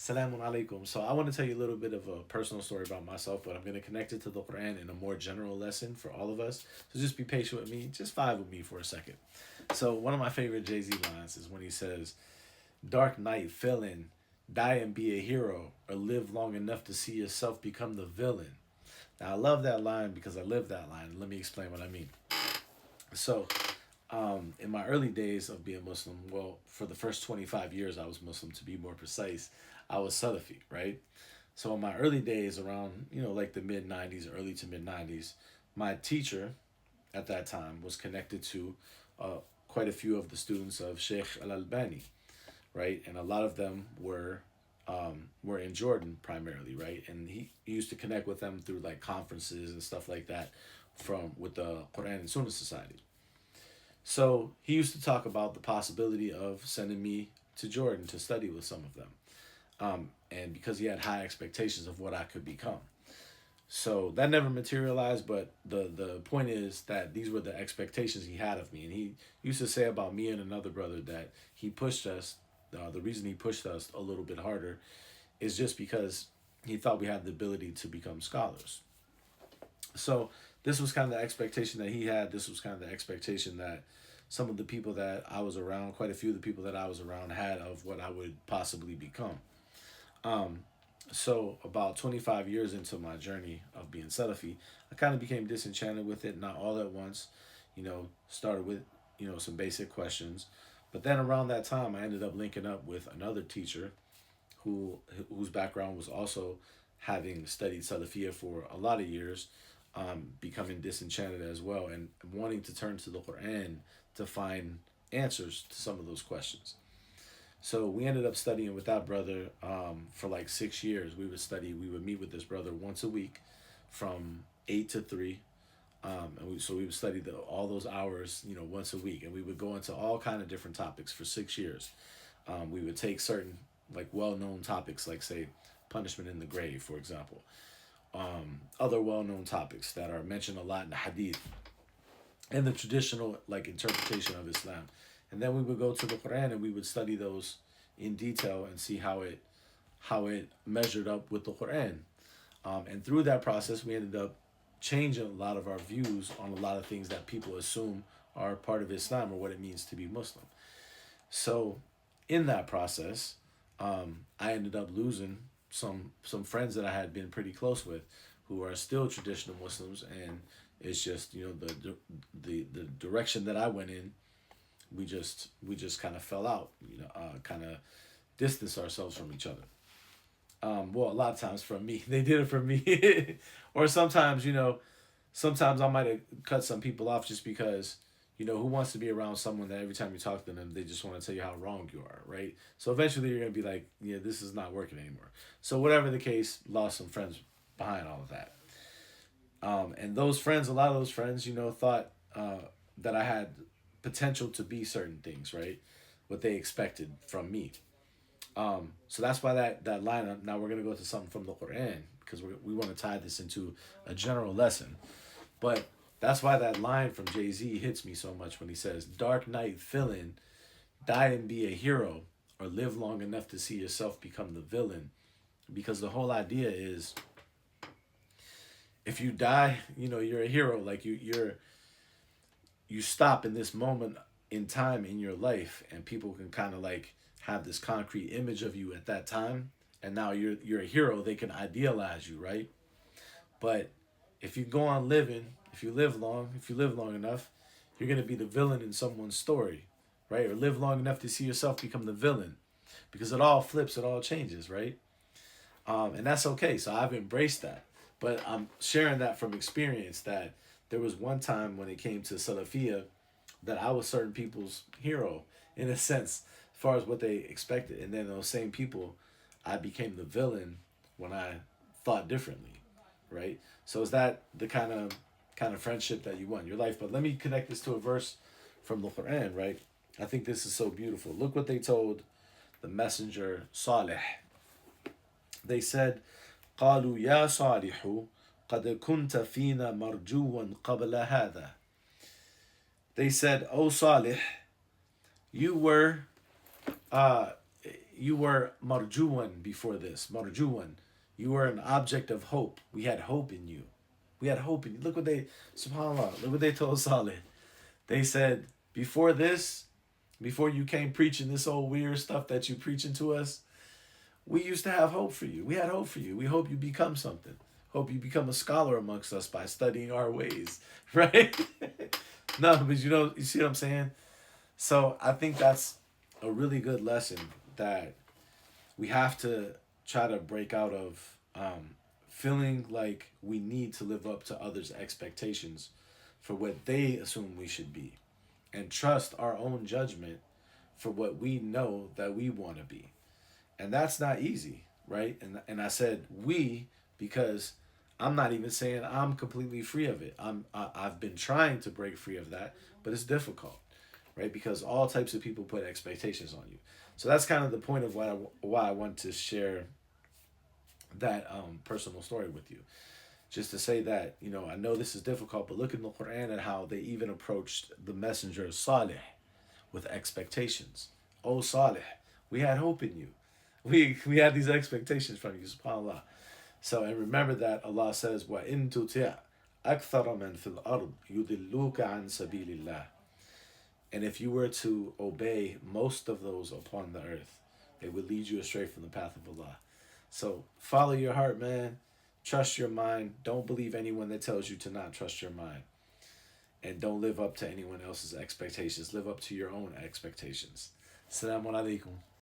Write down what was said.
Assalamu alaikum. So I want to tell you a little bit of a personal story about myself, but I'm going to connect it to the Quran in a more general lesson for all of us. So just be patient with me. Just vibe with me for a second. So one of my favorite Jay-Z lines is when he says, Dark night, villain, die and be a hero, or live long enough to see yourself become the villain. Now I love that line because I live that line. Let me explain what I mean. So in my early days of being Muslim, well, for the first 25 years I was Muslim, to be more precise, I was Salafi, right? So in my early days, around, like the mid 90s, early to mid 90s, my teacher at that time was connected to quite a few of the students of Sheikh Al Albani, right? And a lot of them were in Jordan primarily, right? And he used to connect with them through like conferences and stuff like that from with the Quran and Sunnah Society. So he used to talk about the possibility of sending me to Jordan to study with some of them. And because he had high expectations of what I could become. So that never materialized, but the point is that these were the expectations he had of me. And he used to say about me and another brother that he pushed us. The reason he pushed us a little bit harder is just because he thought we had the ability to become scholars. So this was kind of the expectation that he had. This was kind of the expectation that some of the people that I was around, quite a few of the people that I was around, had of what I would possibly become. Um, so about 25 years into my journey of being Salafi, I kind of became disenchanted with it, not all at once. Started with, some basic questions. But then around that time, I ended up linking up with another teacher whose background was also having studied Salafiyyah for a lot of years, becoming disenchanted as well, and wanting to turn to the Quran to find answers to some of those questions. So we ended up studying with that brother for like 6 years. We would meet with this brother once a week from 8 to 3. So we would study all those hours, once a week. And we would go into all kind of different topics for 6 years. We would take certain like well-known topics, like say punishment in the grave, for example. Other well-known topics that are mentioned a lot in the hadith and the traditional like interpretation of Islam. And then we would go to the Quran and we would study those in detail and see how it measured up with the Quran. And through that process, we ended up changing a lot of our views on a lot of things that people assume are part of Islam or what it means to be Muslim. So, in that process, I ended up losing some friends that I had been pretty close with, who are still traditional Muslims, and it's just the direction that I went in, we just kind of fell out, kind of distance ourselves from each other. Well, a lot of times from me, they did it for me, or sometimes I might have cut some people off just because, who wants to be around someone that every time you talk to them, they just want to tell you how wrong you are, right? So eventually you're gonna be like, yeah, this is not working anymore. So whatever the case, lost some friends behind all of that. And those friends, a lot of those friends, thought that I had potential to be certain things, right? What they expected from me. So that's why that line. Now we're gonna go to something from the Quran because we want to tie this into a general lesson. But that's why that line from Jay Z hits me so much when he says, "Dark night villain, die and be a hero, or live long enough to see yourself become the villain." Because the whole idea is, if you die, you're a hero. Like you stop in this moment in time in your life, and people can kind of like have this concrete image of you at that time, and now you're a hero. They can idealize you, right? But if you go on living, if you live long enough, you're gonna be the villain in someone's story, right? Or live long enough to see yourself become the villain, because it all flips, it all changes, right? And that's okay. So I've embraced that, but I'm sharing that from experience that there was one time when it came to Salafiyah that I was certain people's hero in a sense, as far as what they expected, and then those same people, I became the villain when I thought differently, right? So is that the kind of friendship that you want in your life? But let me connect this to a verse from the Quran, right? I think this is so beautiful. Look what they told the messenger Saleh. They said, قالوا يا صالح قد كنت فينا مرجوا قبل هذا. They said, "Oh Salih, you were uh you were marjuwan before this. Marjuwan. You were an object of hope. We had hope in you. We had hope in you. Look what they, subhanAllah, look what they told Saleh. They said, before this, before you came preaching this old weird stuff that you preaching to us, we used to have hope for you. We had hope for you. We hope you become something. Hope you become a scholar amongst us by studying our ways, right? No, but you see what I'm saying? So I think that's a really good lesson that we have to try to break out of feeling like we need to live up to others' expectations for what they assume we should be and trust our own judgment for what we know that we want to be. And that's not easy, right? And I said we because I'm not even saying I'm completely free of it. I've been trying to break free of that, but it's difficult, right? Because all types of people put expectations on you. So that's kind of the point of why I want to share that personal story with you. Just to say that, I know this is difficult, but look in the Quran at how they even approached the messenger Salih with expectations. Oh Salih, we had hope in you. We had these expectations from you, subhanAllah. So, and remember that Allah says, وَإِن تُطِعْ أَكْثَرَ مَنْ فِي الْأَرْضِ يُضِلُّوكَ عَنْ سَبِيلِ اللَّهِ. And if you were to obey most of those upon the earth, they would lead you astray from the path of Allah. So follow your heart, man. Trust your mind. Don't believe anyone that tells you to not trust your mind. And don't live up to anyone else's expectations. Live up to your own expectations. Assalamu alaikum.